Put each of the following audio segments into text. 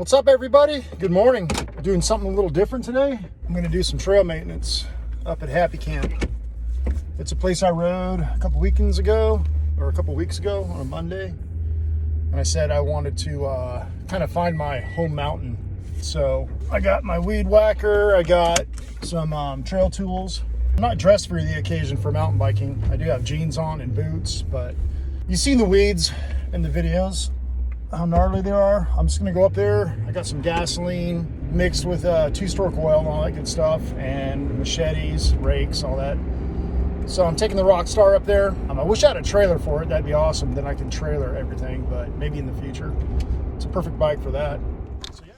What's up, everybody? Good morning. Doing something a little different today. I'm going to do some trail maintenance up at Happy Camp. It's a place I rode a couple weekends ago, or a couple weeks ago on a Monday. And I said I wanted to kind of find my home mountain. So I got my weed whacker, I got some trail tools. I'm not dressed for the occasion for mountain biking. I do have jeans on and boots, but you've seen the weeds in the videos, how gnarly they are. I'm just gonna go up there. I got some gasoline mixed with two-stroke oil and all that good stuff, and machetes, rakes, all that. So I'm taking the Rockstar up there. I wish I had a trailer for it. That'd be awesome. Then I can trailer everything, but maybe in the future. It's a perfect bike for that. So yeah.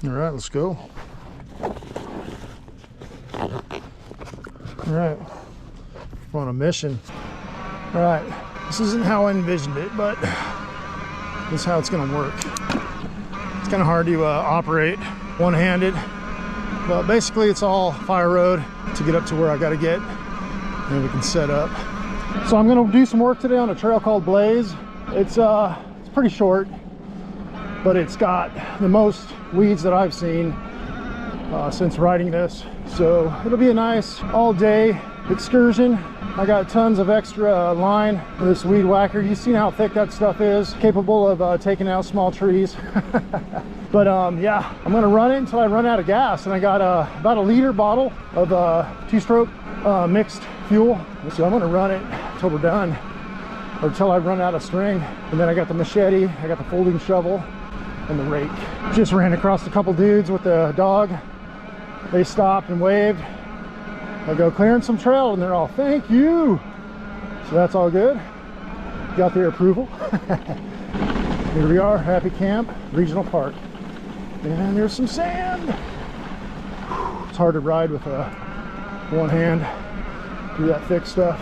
All right, let's go. All right, we're on a mission. All right, this isn't how I envisioned it, but this is how it's gonna work. It's kind of hard to operate one-handed, but basically it's all fire road to get up to where I gotta get, and we can set up. So I'm gonna do some work today on a trail called Blaze. It's pretty short, but it's got the most weeds that I've seen since riding this. So it'll be a nice all-day excursion. I got tons of extra line for this weed whacker. You've seen how thick that stuff is, capable of taking out small trees. But yeah, I'm gonna run it until I run out of gas. And I got about a liter bottle of two-stroke mixed fuel. So I'm gonna run it until we're done, or until I run out of string. And then I got the machete, I got the folding shovel, and the rake. Just ran across a couple dudes with the dog. They stopped and waved. I go, clearing some trail, and they're all, thank you. So that's all good. Got their approval. Here we are, Happy Camp Regional Park. And there's some sand. It's hard to ride with one hand through that thick stuff.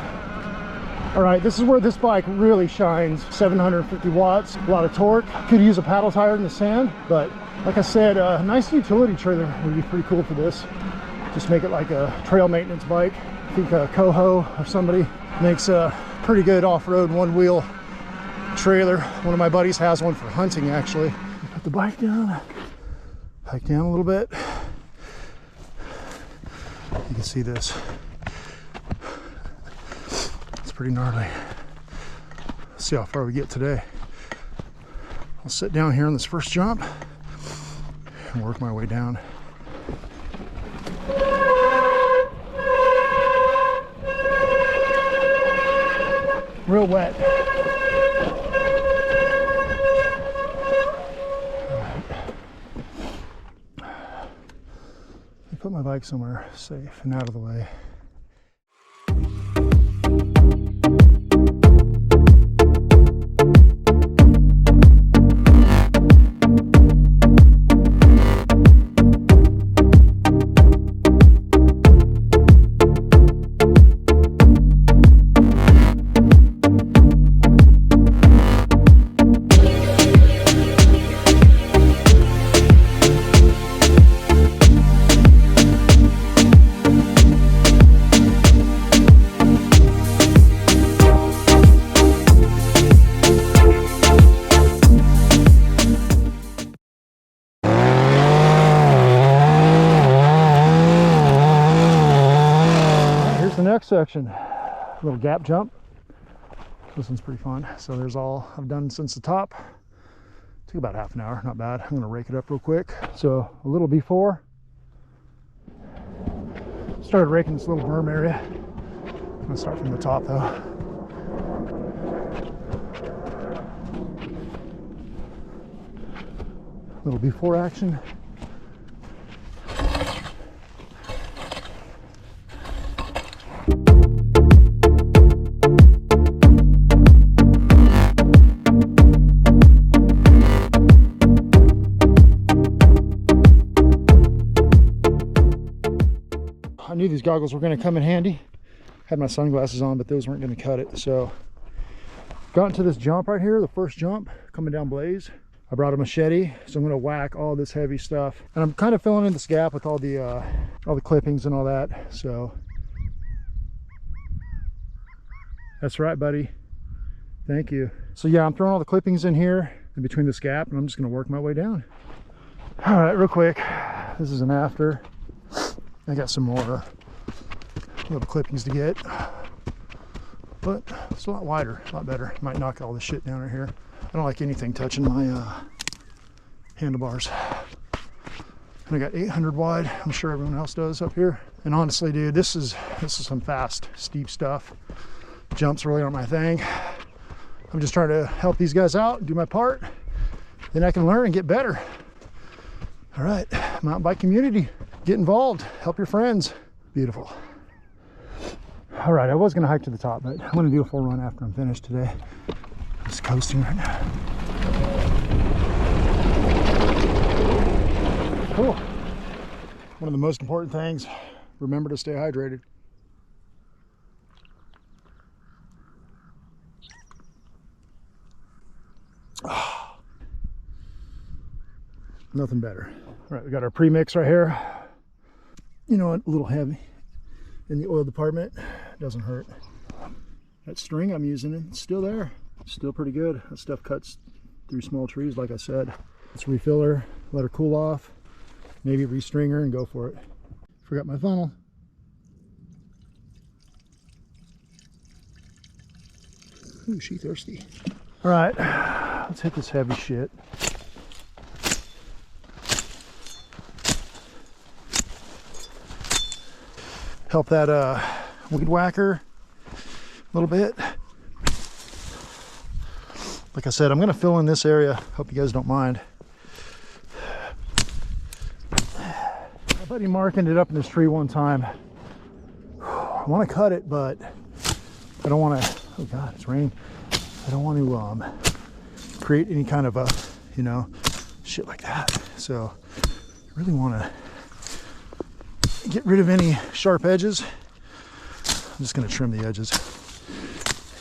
All right, this is where this bike really shines. 750 watts, a lot of torque. Could use a paddle tire in the sand, but like I said, a nice utility trailer would be pretty cool for this. Just make it like a trail maintenance bike. I think Coho or somebody makes a pretty good off-road one-wheel trailer. One of my buddies has one for hunting, actually. Put the bike down, hike down a little bit. You can see this. It's pretty gnarly. Let's see how far we get today. I'll sit down here on this first jump and work my way down. Real wet. Let me put my bike somewhere safe and out of the way. Next section, little gap jump. This one's pretty fun. So there's all I've done since the top. Took about half an hour, not bad. I'm gonna rake it up real quick. So a little before, started raking this little berm area. I'm gonna start from the top though. Little before action. I knew these goggles were going to come in handy. Had my sunglasses on, but those weren't going to cut it. So got into this jump right here, the first jump coming down Blaze. I brought a machete, so I'm going to whack all this heavy stuff. And I'm kind of filling in this gap with all the clippings and all that. So That's right, buddy. Thank you. So yeah, I'm throwing all the clippings in here in between this gap, and I'm just gonna work my way down. All right, real quick. This is an after. I got some more little clippings to get, but it's a lot wider, a lot better. Might knock all this shit down right here. I don't like anything touching my handlebars. And I got 800 wide. I'm sure everyone else does up here. And honestly, dude, this is some fast, steep stuff. Jumps really aren't my thing. I'm just trying to help these guys out, do my part. Then I can learn and get better. All right, mountain bike community, get involved, help your friends. Beautiful. All right, I was gonna hike to the top, but I'm gonna do a full run after I'm finished today. Just coasting right now. Cool. One of the most important things, remember to stay hydrated. Oh, nothing better. All right, we got our pre-mix right here. You know what, a little heavy in the oil department. Doesn't hurt. That string I'm using, it's still there. Still pretty good. That stuff cuts through small trees, like I said. Let's refill her, let her cool off, maybe restring her and go for it. Forgot my funnel. Ooh, she thirsty. All right, let's hit this heavy shit. Help that weed whacker a little bit. Like I said, I'm gonna fill in this area. Hope you guys don't mind. My buddy Mark ended up in this tree one time. I want to cut it, but I don't want to. Oh God, it's raining. I don't want to create any kind of a, you know, shit like that. So I really want to get rid of any sharp edges. I'm just going to trim the edges.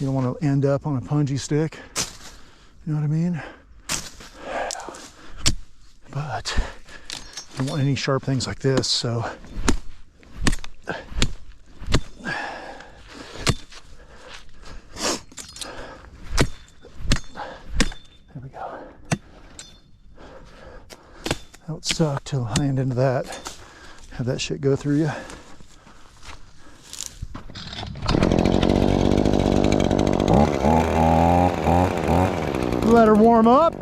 You don't want to end up on a pungy stick. You know what I mean? But I don't want any sharp things like this, so there we go. That would suck to land into that. Have that shit go through you. Let her warm up.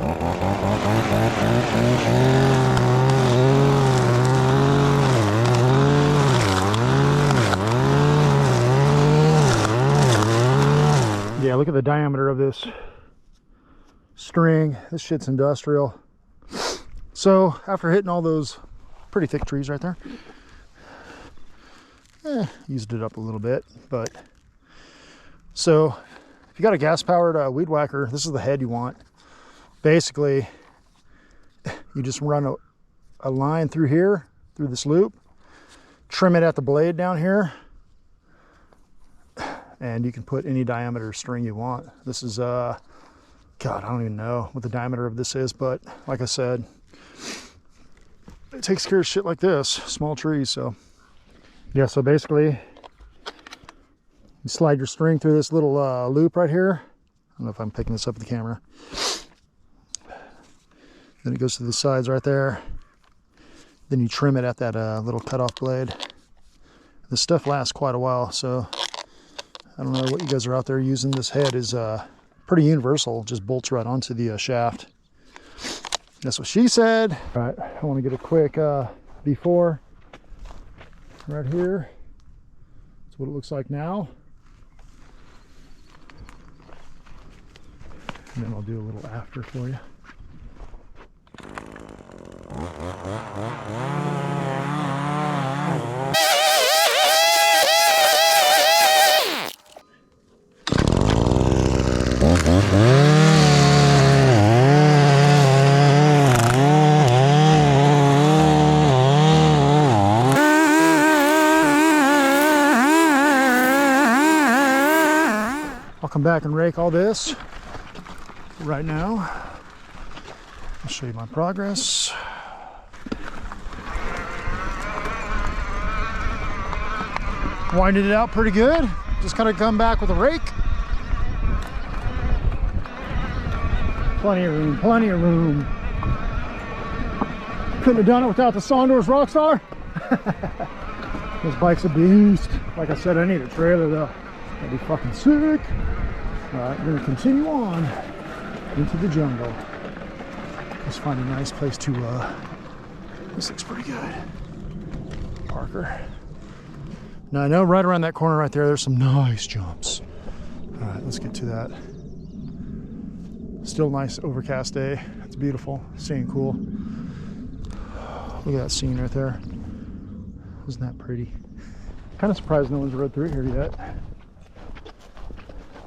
Yeah, look at the diameter of this string. This shit's industrial. So after hitting all those pretty thick trees right there, used it up a little bit, but so if you got a gas powered weed whacker, this is the head you want. Basically, you just run a line through here, through this loop, trim it at the blade down here, and you can put any diameter string you want. This is, God, I don't even know what the diameter of this is, but like I said, it takes care of shit like this, small trees. So yeah, so basically you slide your string through this little loop right here. I don't know if I'm picking this up with the camera. Then it goes to the sides right there. Then you trim it at that little cutoff blade. This stuff lasts quite a while, so I don't know what you guys are out there using. This head is pretty universal, just bolts right onto the shaft. That's what she said. All right, I want to get a quick before right here. That's what it looks like now. And then I'll do a little after for you. I'll come back and rake all this. Right now, I'll show you my progress. Winded it out pretty good. Just kind of come back with a rake. Plenty of room, plenty of room. Couldn't have done it without the Sondors Rockstar. This bike's a beast. Like I said, I need a trailer though. That'd be fucking sick. Alright, we're gonna continue on into the jungle. Let's find a nice place to, this looks pretty good. Parker. Now I know right around that corner right there, there's some nice jumps. Alright, let's get to that. Still nice overcast day. It's beautiful, scene cool. Look at that scene right there. Isn't that pretty? Kind of surprised no one's rode through here yet.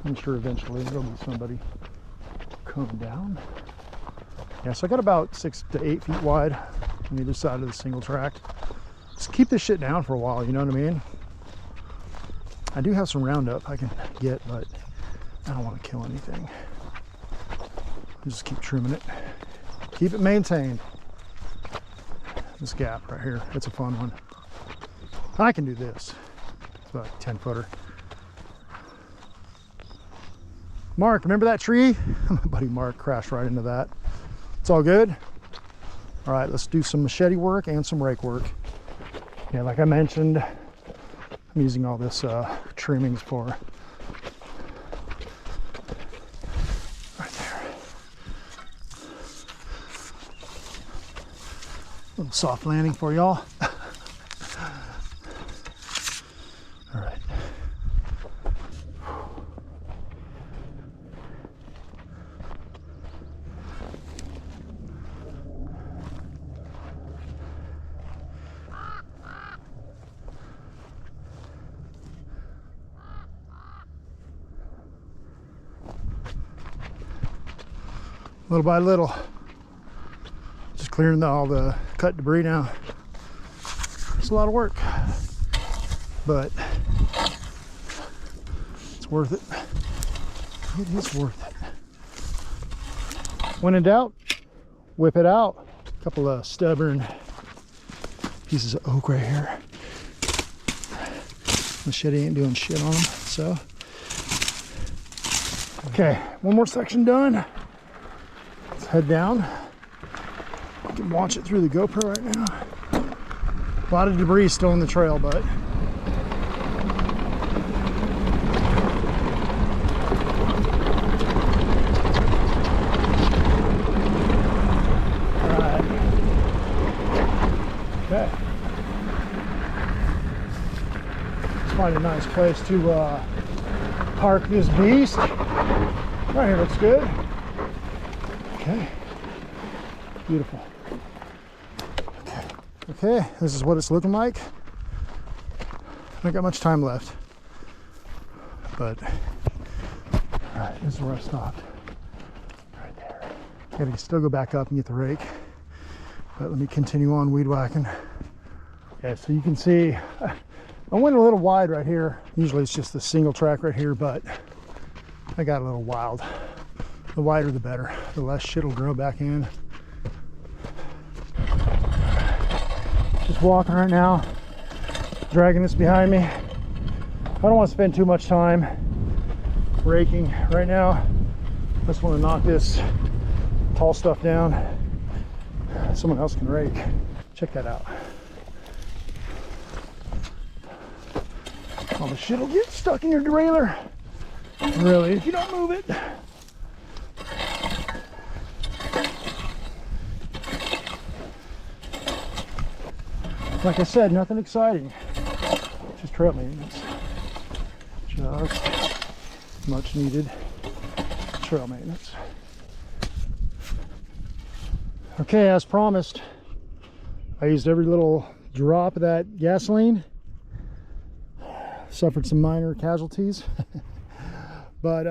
I'm sure eventually there'll be somebody coming down. Yeah, so I got about 6 to 8 feet wide on either side of the single track. Just keep this shit down for a while, you know what I mean? I do have some Roundup I can get, but I don't want to kill anything. Just keep trimming it. Keep it maintained. This gap right here, it's a fun one. I can do this. It's about a 10-footer. Mark, remember that tree? My buddy Mark crashed right into that. It's all good. All right, let's do some machete work and some rake work. Yeah, like I mentioned, I'm using all this trimmings for right there. A little soft landing for y'all. All right. Little by little, just clearing all the cut debris now. It's a lot of work, but it's worth it. It is worth it. When in doubt, whip it out. A couple of stubborn pieces of oak right here. Machete ain't doing shit on them, so. Okay, one more section done. Head down. You can watch it through the GoPro right now. A lot of debris still in the trail, but alright. Okay. Let's find a nice place to park this beast. Right here looks good. Okay, beautiful. Okay, this is what it's looking like. I don't got much time left, but all right, this is where I stopped. Right there. Gotta still go back up and get the rake, but let me continue on weed whacking. Okay, so you can see I went a little wide right here. Usually it's just a single track right here, but I got a little wild. The wider the better, the less shit will grow back in. Just walking right now, dragging this behind me. I don't want to spend too much time raking right now. I just want to knock this tall stuff down. Someone else can rake. Check that out. All the shit will get stuck in your derailleur. Really, if you don't move it. Like I said, nothing exciting, just trail maintenance. Just much needed trail maintenance. Okay, as promised, I used every little drop of that gasoline. Suffered some minor casualties. But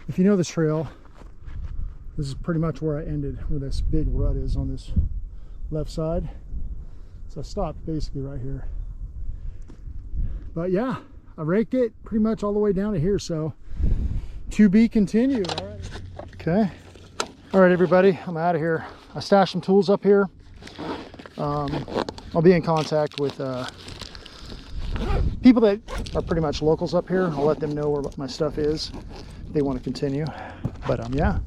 if you know this trail, this is pretty much where I ended, where this big rut is on this left side. So I stopped basically right here. But yeah, I raked it pretty much all the way down to here, so to be continued. All right. Okay. All right, everybody, I'm out of here. I stashed some tools up here. I'll be in contact with people that are pretty much locals up here. I'll let them know where my stuff is if they want to continue. But yeah,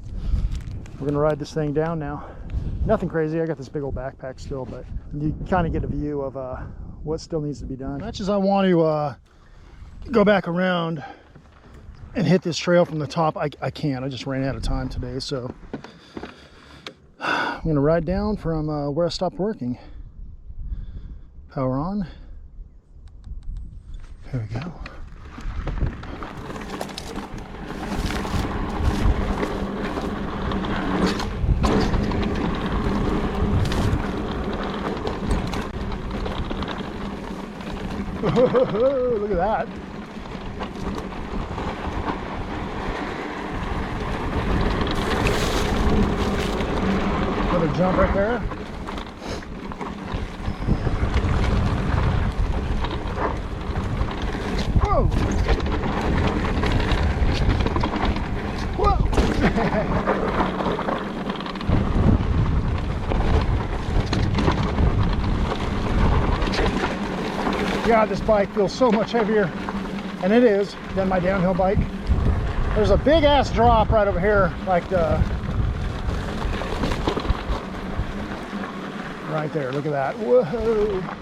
We're gonna ride this thing down now. Nothing crazy, I got this big old backpack still, but you kind of get a view of what still needs to be done. As much as I want to go back around and hit this trail from the top, I can't. I just ran out of time today, so I'm gonna ride down from where I stopped working. Power on. Here we go. Look at that. Another jump right there. Whoa! Whoa! God, this bike feels so much heavier, and it is, than my downhill bike. There's a big ass drop right over here, like right there. Look at that. Whoa!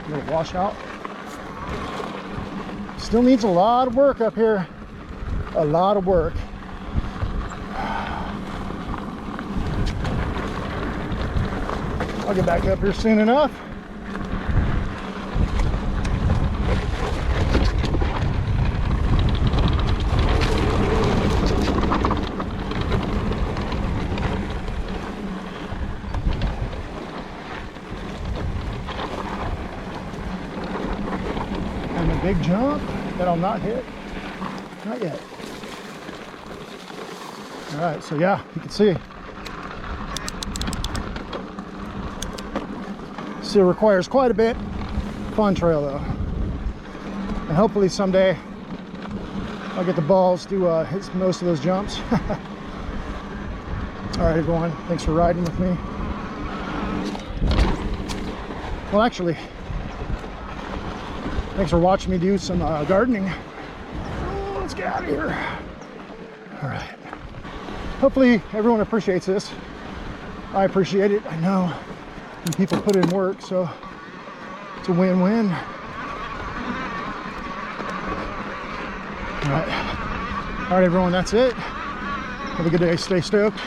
Little washout. Still needs a lot of work up here. A lot of work. I'll get back up here soon enough. Big jump that I'll not hit. Not yet. All right, so yeah, you can see. Still requires quite a bit. Fun trail though. And hopefully someday I'll get the balls to hit most of those jumps. All right, everyone, thanks for riding with me. Well, actually, thanks for watching me do some gardening. Oh, let's get out of here. All right. Hopefully everyone appreciates this. I appreciate it. I know people put in work, so it's a win-win. All right. All right, everyone, that's it. Have a good day. Stay stoked.